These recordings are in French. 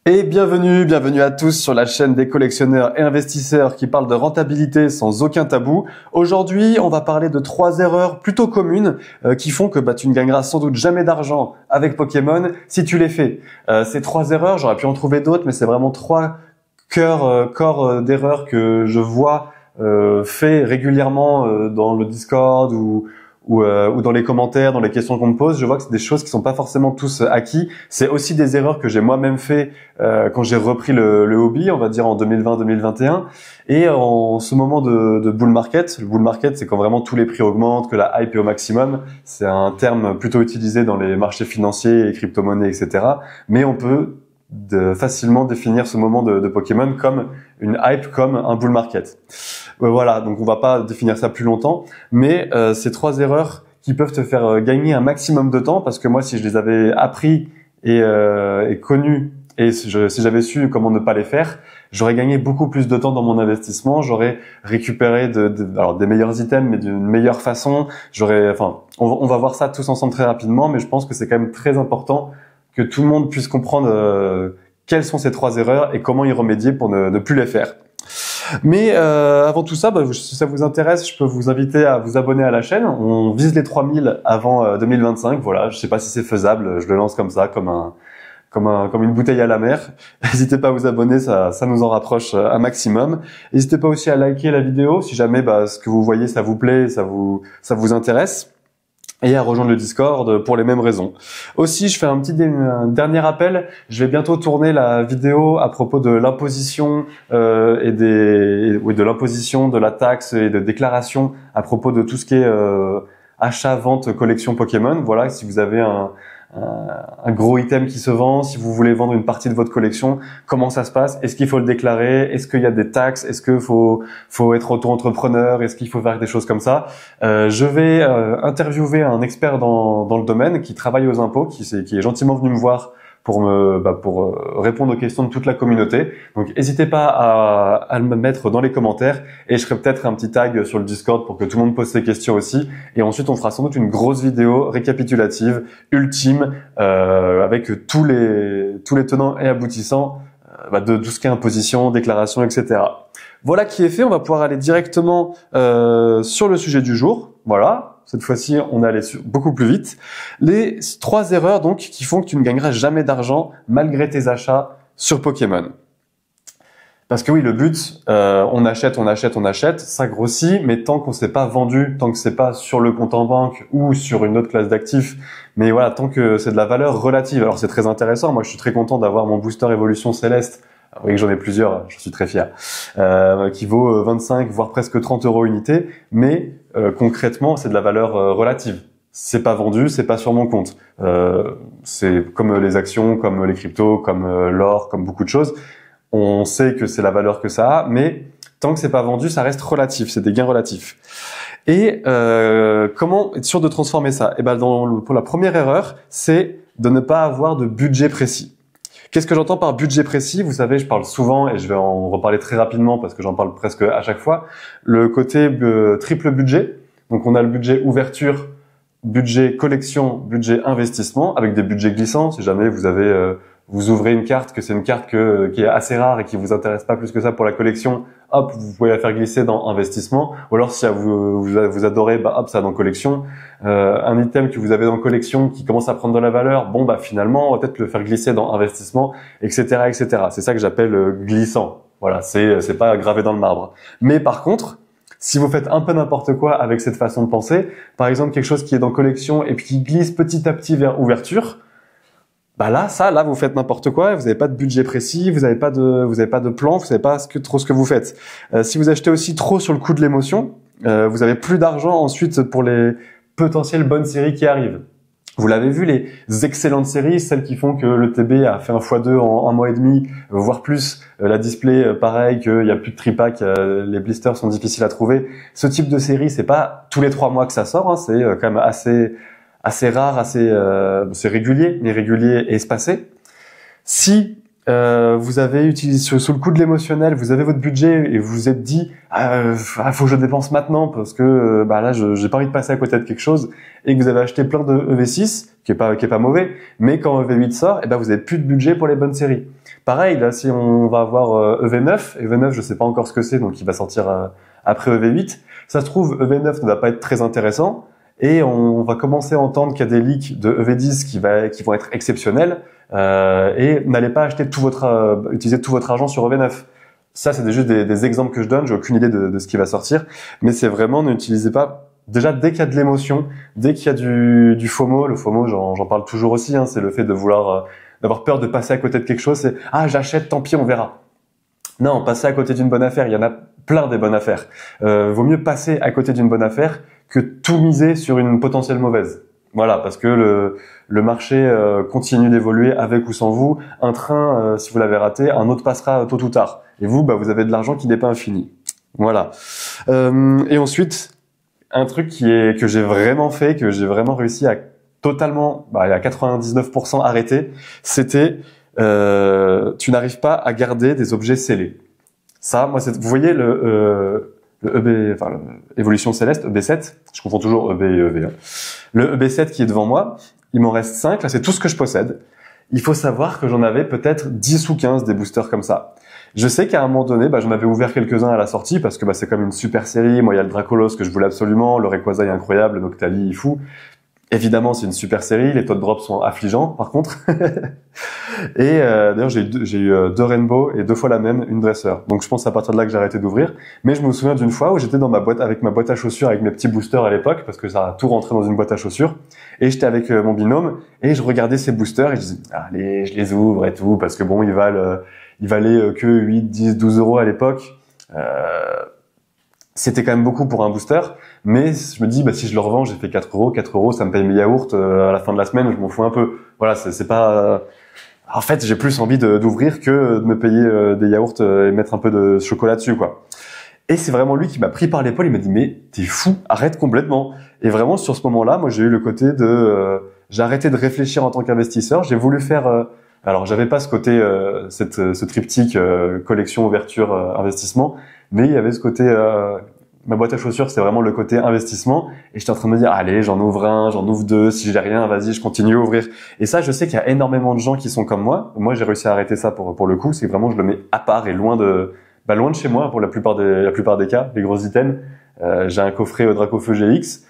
Et bienvenue à tous sur la chaîne des collectionneurs et investisseurs qui parlent de rentabilité sans aucun tabou. Aujourd'hui, on va parler de 3 erreurs plutôt communes qui font que tu ne gagneras sans doute jamais d'argent avec Pokémon si tu les fais. Ces 3 erreurs, j'aurais pu en trouver d'autres, mais c'est vraiment 3 corps d'erreurs que je vois fait régulièrement dans le Discord ou dans les commentaires, dans les questions qu'on me pose. Je vois que c'est des choses qui sont pas forcément tous acquis. C'est aussi des erreurs que j'ai moi-même fait quand j'ai repris le hobby, on va dire en 2020-2021. Et en ce moment de bull market, le bull market, c'est quand vraiment tous les prix augmentent, que la hype est au maximum. C'est un terme plutôt utilisé dans les marchés financiers et crypto-monnaies, etc. Mais on peut facilement définir ce moment de Pokémon comme une hype, comme un bull market. Voilà, donc on va pas définir ça plus longtemps, mais c'est 3 erreurs qui peuvent te faire gagner un maximum de temps, parce que moi, si je les avais appris et connues, et si j'avais su comment ne pas les faire, j'aurais gagné beaucoup plus de temps dans mon investissement, j'aurais récupéré alors des meilleurs items, mais d'une meilleure façon. On va voir ça tous ensemble très rapidement, mais je pense que c'est quand même très important que tout le monde puisse comprendre quelles sont ces 3 erreurs et comment y remédier pour ne plus les faire. Mais avant tout ça, si ça vous intéresse, je peux vous inviter à vous abonner à la chaîne. On vise les 3000 avant 2025. Voilà, je sais pas si c'est faisable, je le lance comme ça, comme une bouteille à la mer. N'hésitez pas à vous abonner, ça nous en rapproche un maximum. N'hésitez pas aussi à liker la vidéo si jamais ce que vous voyez ça vous plaît, ça vous intéresse. Et à rejoindre le Discord pour les mêmes raisons. Aussi, je fais un dernier rappel. Je vais bientôt tourner la vidéo à propos de l'imposition de l'imposition, de la taxe et de déclaration à propos de tout ce qui est achat, vente, collection Pokémon. Voilà, si vous avez un gros item qui se vend, si vous voulez vendre une partie de votre collection, comment ça se passe? Est-ce qu'il faut le déclarer? Est-ce qu'il y a des taxes? Est-ce qu'il faut être auto-entrepreneur? Est-ce qu'il faut faire des choses comme ça? Je vais interviewer un expert dans le domaine qui travaille aux impôts, qui est gentiment venu me voir pour répondre aux questions de toute la communauté. Donc n'hésitez pas à me mettre dans les commentaires, et je ferai peut-être un petit tag sur le Discord pour que tout le monde pose ses questions aussi. Et ensuite on fera sans doute une grosse vidéo récapitulative, ultime, avec tous les tenants et aboutissants de tout ce qui est imposition, déclaration, etc. Voilà qui est fait, on va pouvoir aller directement sur le sujet du jour. Voilà. Cette fois-ci, on est allé beaucoup plus vite. Les 3 erreurs donc qui font que tu ne gagneras jamais d'argent malgré tes achats sur Pokémon. Parce que oui, le but, on achète, ça grossit, mais tant qu'on s'est pas vendu, tant que c'est pas sur le compte en banque ou sur une autre classe d'actifs, mais voilà, tant que c'est de la valeur relative. Alors c'est très intéressant. Moi, je suis très content d'avoir mon booster évolution céleste. Oui, que j'en ai plusieurs, je suis très fier, qui vaut 25 voire presque 30 € unité, mais concrètement c'est de la valeur relative. C'est pas vendu, c'est pas sur mon compte. C'est comme les actions, comme les cryptos, comme l'or, comme beaucoup de choses. On sait que c'est la valeur que ça a, mais tant que c'est pas vendu, ça reste relatif, c'est des gains relatifs. Et comment être sûr de transformer ça? Pour la première erreur, c'est de ne pas avoir de budget précis. Qu'est-ce que j'entends par budget précis? Vous savez, je parle souvent, et je vais en reparler très rapidement parce que j'en parle presque à chaque fois, le côté triple budget. Donc on a le budget ouverture, budget collection, budget investissement, avec des budgets glissants. Si jamais vous ouvrez une carte, que c'est une carte qui est assez rare et qui vous intéresse pas plus que ça pour la collection, hop, vous pouvez la faire glisser dans investissement. Ou alors si vous adorez, hop, ça dans collection. Un item que vous avez dans collection qui commence à prendre de la valeur, finalement, on va peut-être le faire glisser dans investissement, etc., etc. C'est ça que j'appelle glissant. Voilà, c'est pas gravé dans le marbre. Mais par contre, si vous faites un peu n'importe quoi avec cette façon de penser, par exemple quelque chose qui est dans collection et puis qui glisse petit à petit vers ouverture, là vous faites n'importe quoi, vous n'avez pas de budget précis, vous n'avez pas de plan, vous savez pas trop ce que vous faites. Si vous achetez aussi trop sur le coup de l'émotion, vous avez plus d'argent ensuite pour les potentielles bonnes séries qui arrivent. Vous l'avez vu, les excellentes séries, celles qui font que le TB a fait un x2 en 1 mois et demi, voire plus, la display pareil, qu'il y a plus de tripack, les blisters sont difficiles à trouver. Ce type de série, c'est pas tous les 3 mois que ça sort, hein, c'est quand même assez rare, c'est régulier, mais régulier et espacé. Si vous avez utilisé sous le coup de l'émotionnel, vous avez votre budget et vous vous êtes dit faut que je dépense maintenant parce que là j'ai pas envie de passer à côté de quelque chose, et que vous avez acheté plein de EV6 qui est pas mauvais, mais quand EV8 sort, vous avez plus de budget pour les bonnes séries. Pareil là, si on va avoir EV9 je sais pas encore ce que c'est, donc il va sortir après EV8. Ça se trouve EV9 ne va pas être très intéressant, et on va commencer à entendre qu'il y a des leaks de EV10 qui vont être exceptionnels. Et n'allez pas acheter utiliser tout votre argent sur EV9. Ça, c'est juste des exemples que je donne. J'ai aucune idée de ce qui va sortir, mais c'est vraiment, n'utilisez pas. Déjà, dès qu'il y a de l'émotion, dès qu'il y a du FOMO, le FOMO, j'en parle toujours aussi. C'est le fait de vouloir, d'avoir peur de passer à côté de quelque chose. C'est j'achète, tant pis, on verra. Non, passer à côté d'une bonne affaire. Il y en a plein des bonnes affaires. Vaut mieux passer à côté d'une bonne affaire que tout miser sur une potentielle mauvaise. Voilà, parce que le marché continue d'évoluer avec ou sans vous. Un train, si vous l'avez raté, un autre passera tôt ou tard. Et vous, vous avez de l'argent qui n'est pas infini. Voilà. Et ensuite, un truc que j'ai vraiment fait, que j'ai vraiment réussi à totalement, à 99% arrêter, c'était tu n'arrives pas à garder des objets scellés. Ça, moi, vous voyez le Évolution Céleste, EB7, je confonds toujours EB et EV. Le EB7 qui est devant moi, il m'en reste 5, là c'est tout ce que je possède. Il faut savoir que j'en avais peut-être 10 ou 15 des boosters comme ça. Je sais qu'à un moment donné, j'en avais ouvert quelques-uns à la sortie, parce que c'est comme une super série. Moi, il y a le Dracolos que je voulais absolument, le Rayquaza est incroyable, le Noctali il fou. Évidemment, c'est une super série, les taux de drop sont affligeants par contre. Et d'ailleurs, j'ai eu 2 Rainbow et 2 fois la même, une dresseur. Donc je pense que c'est à partir de là que j'ai arrêté d'ouvrir. Mais je me souviens d'une fois où j'étais dans avec ma boîte à chaussures, avec mes petits boosters à l'époque, parce que ça a tout rentré dans une boîte à chaussures. Et j'étais avec mon binôme, et je regardais ces boosters, et je disais, allez, je les ouvre et tout, parce que bon, ils valaient que 8, 10, 12 euros à l'époque. C'était quand même beaucoup pour un booster, mais je me dis, si je le revends, j'ai fait 4 euros, 4 euros, ça me paye mes yaourts à la fin de la semaine, je m'en fous un peu. Voilà, c'est pas... En fait, j'ai plus envie d'ouvrir que de me payer des yaourts et mettre un peu de chocolat dessus, quoi. Et c'est vraiment lui qui m'a pris par l'épaule, il m'a dit, mais t'es fou, arrête complètement. Et vraiment, sur ce moment-là, moi, j'ai eu le côté j'ai arrêté de réfléchir en tant qu'investisseur, j'ai voulu faire... alors, j'avais pas ce côté, ce triptyque collection, ouverture, investissement, mais il y avait ce côté... ma boîte à chaussures, c'était vraiment le côté investissement, et j'étais en train de me dire, allez, j'en ouvre un, j'en ouvre 2, si j'ai rien, vas-y, je continue à ouvrir. Et ça, je sais qu'il y a énormément de gens qui sont comme moi. Moi, j'ai réussi à arrêter ça pour le coup, c'est vraiment, je le mets à part et loin de chez moi pour la plupart des cas, les gros items. J'ai un coffret Dracofeu GX,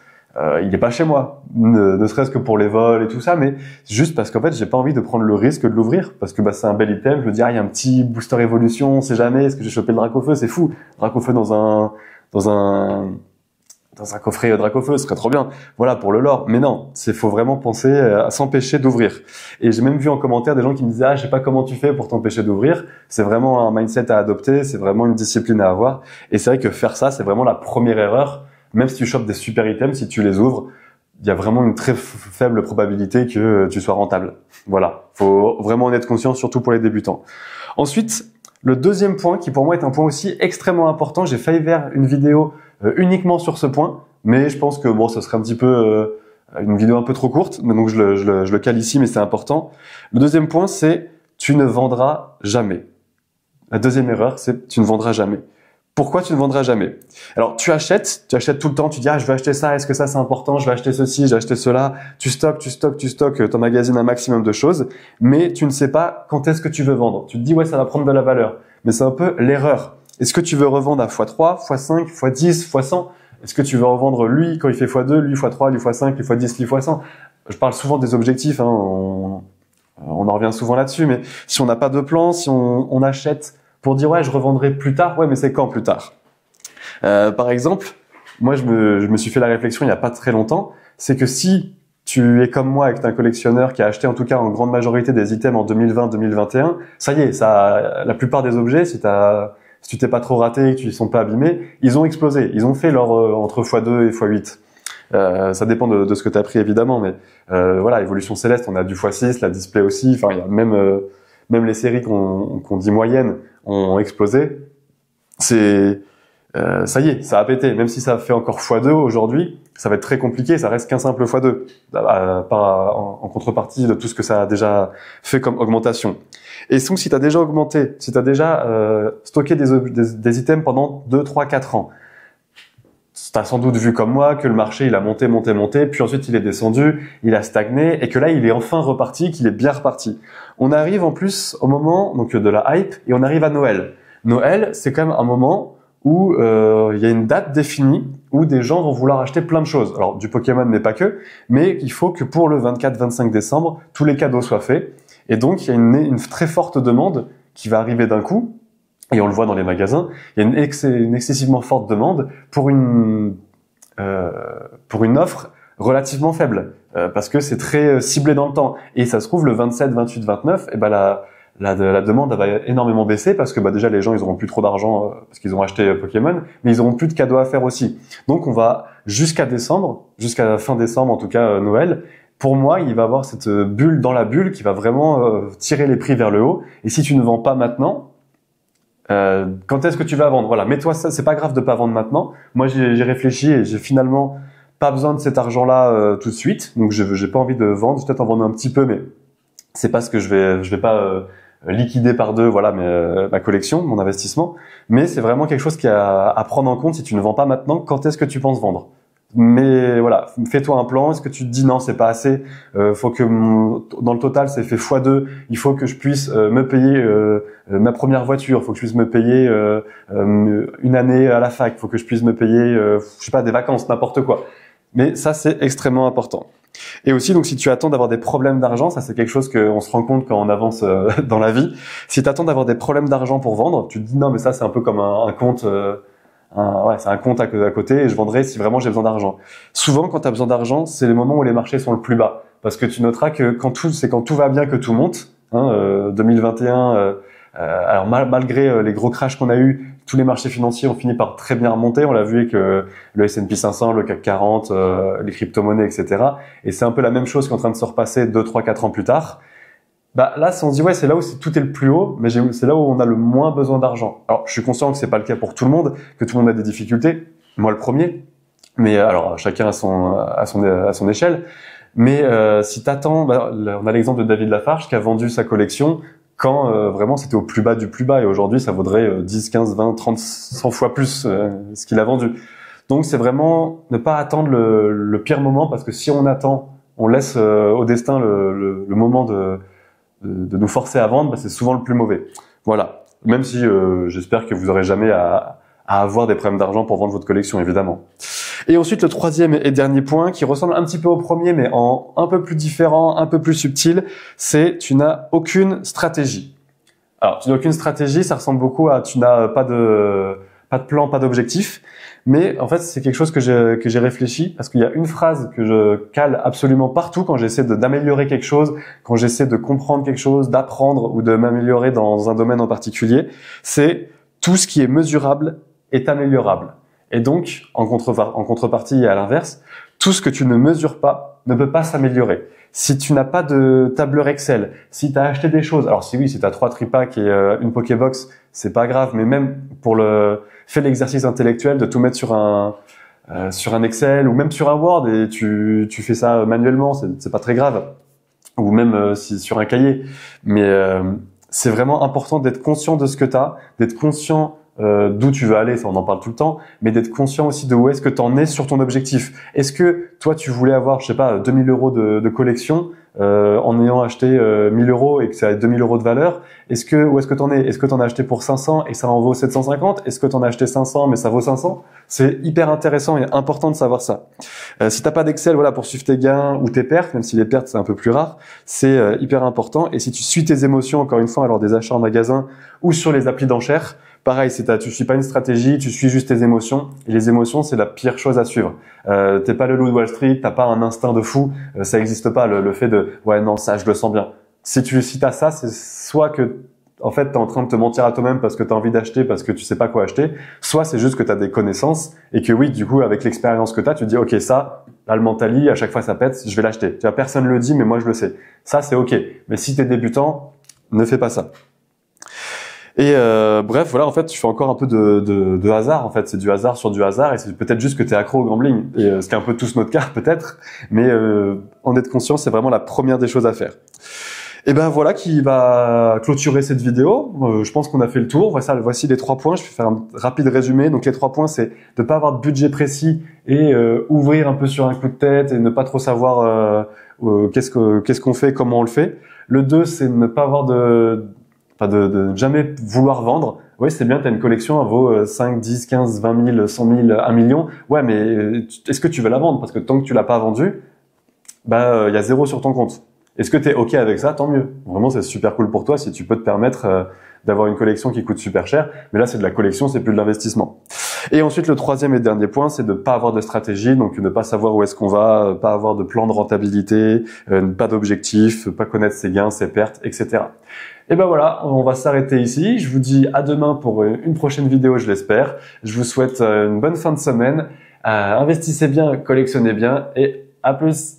il est pas chez moi, ne serait-ce que pour les vols et tout ça, mais juste parce qu'en fait, j'ai pas envie de prendre le risque de l'ouvrir, parce que c'est un bel item, je me dis, il y a un petit booster évolution, on sait jamais, est-ce que j'ai chopé le Dracofeu, c'est fou. Dracofeu dans un coffret Dracofeu, ce serait trop bien. Voilà, pour le lore. Mais non, faut vraiment penser à s'empêcher d'ouvrir. Et j'ai même vu en commentaire des gens qui me disaient, je sais pas comment tu fais pour t'empêcher d'ouvrir. C'est vraiment un mindset à adopter, c'est vraiment une discipline à avoir. Et c'est vrai que faire ça, c'est vraiment la première erreur. Même si tu chopes des super items, si tu les ouvres, il y a vraiment une très faible probabilité que tu sois rentable. Voilà. Faut vraiment en être conscient, surtout pour les débutants. Ensuite, le deuxième point, qui pour moi est un point aussi extrêmement important, j'ai failli faire une vidéo uniquement sur ce point, mais je pense que ce serait un petit peu une vidéo un peu trop courte, donc je le cale ici, mais c'est important. Le deuxième point, c'est tu ne vendras jamais. La deuxième erreur, c'est tu ne vendras jamais. Pourquoi tu ne vendras jamais? Alors, tu achètes tout le temps, tu dis, je vais acheter ça, est-ce que ça c'est important, je vais acheter ceci, j'ai acheté cela, tu stockes, t'emmagasines un maximum de choses, mais tu ne sais pas quand est-ce que tu veux vendre. Tu te dis, ouais, ça va prendre de la valeur. Mais c'est un peu l'erreur. Est-ce que tu veux revendre à x3, x5, x10, x100? Est-ce que tu veux revendre lui quand il fait x2, lui x3, lui x5, lui x10, lui x100? Je parle souvent des objectifs, on en revient souvent là-dessus, mais si on n'a pas de plan, si on achète pour dire, ouais, je revendrai plus tard, ouais, mais c'est quand plus tard? Par exemple, moi, je me suis fait la réflexion il y a pas très longtemps, c'est que si tu es comme moi et que tu es un collectionneur qui a acheté en tout cas en grande majorité des items en 2020-2021, ça y est, la plupart des objets, si tu t'es pas trop raté et que tu ne sont pas abîmés, ils ont explosé. Ils ont fait leur entre x2 et x8. Ça dépend de ce que tu as pris évidemment, mais voilà, Évolution Céleste, on a du x6, la display aussi, enfin il y a même les séries qu'on dit moyennes ont explosé. ça y est, ça a pété. Même si ça fait encore x2 aujourd'hui, ça va être très compliqué. Ça reste qu'un simple x2 en contrepartie de tout ce que ça a déjà fait comme augmentation. Et donc, si tu as déjà augmenté, si tu as déjà stocké des items pendant 2, 3, 4 ans, tu as sans doute vu comme moi que le marché il a monté, puis ensuite il est descendu, il a stagné, et que là il est enfin reparti, qu'il est bien reparti. On arrive en plus au moment donc de la hype, et on arrive à Noël. Noël, c'est quand même un moment où il y a une date définie où des gens vont vouloir acheter plein de choses. Alors du Pokémon mais pas que, mais il faut que pour le 24-25 décembre, tous les cadeaux soient faits. Et donc il y a une très forte demande qui va arriver d'un coup, et on le voit dans les magasins, il y a une excessivement forte demande pour une offre relativement faible, parce que c'est très ciblé dans le temps. Et ça se trouve le 27, 28, 29, et ben la demande va énormément baisser parce que déjà les gens ils auront plus trop d'argent parce qu'ils ont acheté Pokémon, mais ils auront plus de cadeaux à faire aussi. Donc on va jusqu'à décembre, jusqu'à la fin décembre en tout cas Noël. Pour moi, il va y avoir cette bulle dans la bulle qui va vraiment tirer les prix vers le haut. Et si tu ne vends pas maintenant, quand est-ce que tu vas vendre? Voilà, mets-toi ça, c'est pas grave de pas vendre maintenant. Moi j'ai réfléchi et j'ai finalement pas besoin de cet argent-là tout de suite. Donc j'ai pas envie de vendre, je vais peut-être en vendre un petit peu, mais c'est pas ce que je vais pas liquider par deux, voilà, ma collection, mon investissement. Mais c'est vraiment quelque chose qui à prendre en compte si tu ne vends pas maintenant. Quand est-ce que tu penses vendre? Mais voilà, fais-toi un plan. Est-ce que tu te dis non, c'est pas assez? Faut que dans le total, c'est fait x2. Il faut que je puisse me payer ma première voiture. Faut que je puisse me payer une année à la fac. Faut que je puisse me payer, je sais pas, des vacances, n'importe quoi. Mais ça, c'est extrêmement important. Et aussi, donc, si tu attends d'avoir des problèmes d'argent, ça c'est quelque chose qu'on se rend compte quand on avance dans la vie. Si tu attends d'avoir des problèmes d'argent pour vendre, tu te dis non, mais ça c'est un peu comme un compte, c'est un compte à côté et je vendrai si vraiment j'ai besoin d'argent. Souvent, quand tu as besoin d'argent, c'est les moments où les marchés sont le plus bas, parce que tu noteras que quand tout va bien que tout monte. 2021. Alors malgré les gros crashs qu'on a eu, tous les marchés financiers ont fini par très bien remonter. On l'a vu avec le S&P 500, le CAC 40, les crypto-monnaies, etc. Et c'est un peu la même chose qui est en train de se repasser 2, 3, 4 ans plus tard. Là, si on se dit ouais, c'est là où tout est le plus haut, mais c'est là où on a le moins besoin d'argent. Alors, je suis conscient que c'est pas le cas pour tout le monde, que tout le monde a des difficultés. Moi, le premier. Mais alors, chacun à son échelle. Mais si t'attends, on a l'exemple de David Lafarge qui a vendu sa collection quand vraiment c'était au plus bas du plus bas, et aujourd'hui ça vaudrait 10, 15, 20, 30, 100 fois plus ce qu'il a vendu. Donc c'est vraiment ne pas attendre le pire moment, parce que si on attend, on laisse au destin le moment de nous forcer à vendre, c'est souvent le plus mauvais. Voilà. Même si j'espère que vous aurez jamais à avoir des problèmes d'argent pour vendre votre collection, évidemment. Et ensuite, le troisième et dernier point, qui ressemble un petit peu au premier, mais en un peu plus différent, un peu plus subtil, c'est tu n'as aucune stratégie. Alors, tu n'as aucune stratégie, ça ressemble beaucoup à tu n'as pas de plan, pas d'objectif. Mais en fait, c'est quelque chose que j'ai réfléchi, parce qu'il y a une phrase que je cale absolument partout quand j'essaie d'améliorer quelque chose, quand j'essaie de comprendre quelque chose, d'apprendre ou de m'améliorer dans un domaine en particulier. C'est tout ce qui est mesurable est améliorable. Et donc, en contrepartie et à l'inverse, tout ce que tu ne mesures pas ne peut pas s'améliorer. Si tu n'as pas de tableur Excel, si tu as acheté des choses, alors si tu as 3 tripacks et une Pokébox, c'est pas grave, mais même fais l'exercice intellectuel de tout mettre sur un Excel ou même sur un Word, et tu fais ça manuellement, c'est pas très grave. Ou même sur un cahier. Mais c'est vraiment important d'être conscient de ce que tu as, d'être conscient d'où tu veux aller, ça on en parle tout le temps, mais d'être conscient aussi de où est-ce que tu en es sur ton objectif. Est-ce que toi tu voulais avoir, je sais pas, 2000 euros de collection en ayant acheté 1000 euros et que ça a 2000 euros de valeur? Où est-ce que t'en es? Est-ce que t'en as acheté pour 500 et ça en vaut 750? Est-ce que t'en as acheté 500 mais ça vaut 500? C'est hyper intéressant et important de savoir ça. Si t'as pas d'Excel, voilà, pour suivre tes gains ou tes pertes, même si les pertes c'est un peu plus rare, c'est hyper important. Et si tu suis tes émotions, encore une fois, alors des achats en magasin ou sur les applis d'enchères, pareil, tu suis pas une stratégie, tu suis juste tes émotions. Et les émotions, c'est la pire chose à suivre. T'es pas le loup de Wall Street, t'as pas un instinct de fou, ça existe pas. Le fait de ouais non, ça je le sens bien. Si t'as ça, c'est soit que en fait t'es en train de te mentir à toi-même parce que t'as envie d'acheter, parce que tu sais pas quoi acheter, soit c'est juste que t'as des connaissances et que oui, du coup avec l'expérience que t'as, tu te dis ok, ça là le mentali, à chaque fois ça pète, je vais l'acheter. Tu vois, personne le dit mais moi je le sais. Ça c'est ok. Mais si t'es débutant, ne fais pas ça. Et bref, voilà, en fait, tu fais encore un peu de hasard. En fait, c'est du hasard sur du hasard, et c'est peut-être juste que tu es accro au gambling. Et ce qui est un peu tous notre cas, peut-être. Mais en être conscient, c'est vraiment la première des choses à faire. Et ben voilà qui va clôturer cette vidéo. Je pense qu'on a fait le tour. Voici les 3 points. Je vais faire un rapide résumé. Donc les 3 points, c'est de pas avoir de budget précis et ouvrir un peu sur un coup de tête et ne pas trop savoir qu'est-ce qu'on fait, comment on le fait. Le 2, c'est de ne pas avoir de jamais vouloir vendre. Oui, c'est bien, tu as une collection, elle vaut 5, 10, 15, 20 000, 100 000, 1 million. Ouais, mais est-ce que tu veux la vendre? Parce que tant que tu l'as pas vendue, bah, y a 0 sur ton compte. Est-ce que tu es OK avec ça? Tant mieux. Vraiment, c'est super cool pour toi si tu peux te permettre d'avoir une collection qui coûte super cher. Mais là, c'est de la collection, c'est plus de l'investissement. Et ensuite, le 3e et dernier point, c'est de pas avoir de stratégie, donc ne pas savoir où est-ce qu'on va, pas avoir de plan de rentabilité, pas d'objectif, pas connaître ses gains, ses pertes, etc. Et ben voilà, on va s'arrêter ici. Je vous dis à demain pour une prochaine vidéo, je l'espère. Je vous souhaite une bonne fin de semaine. Investissez bien, collectionnez bien et à plus.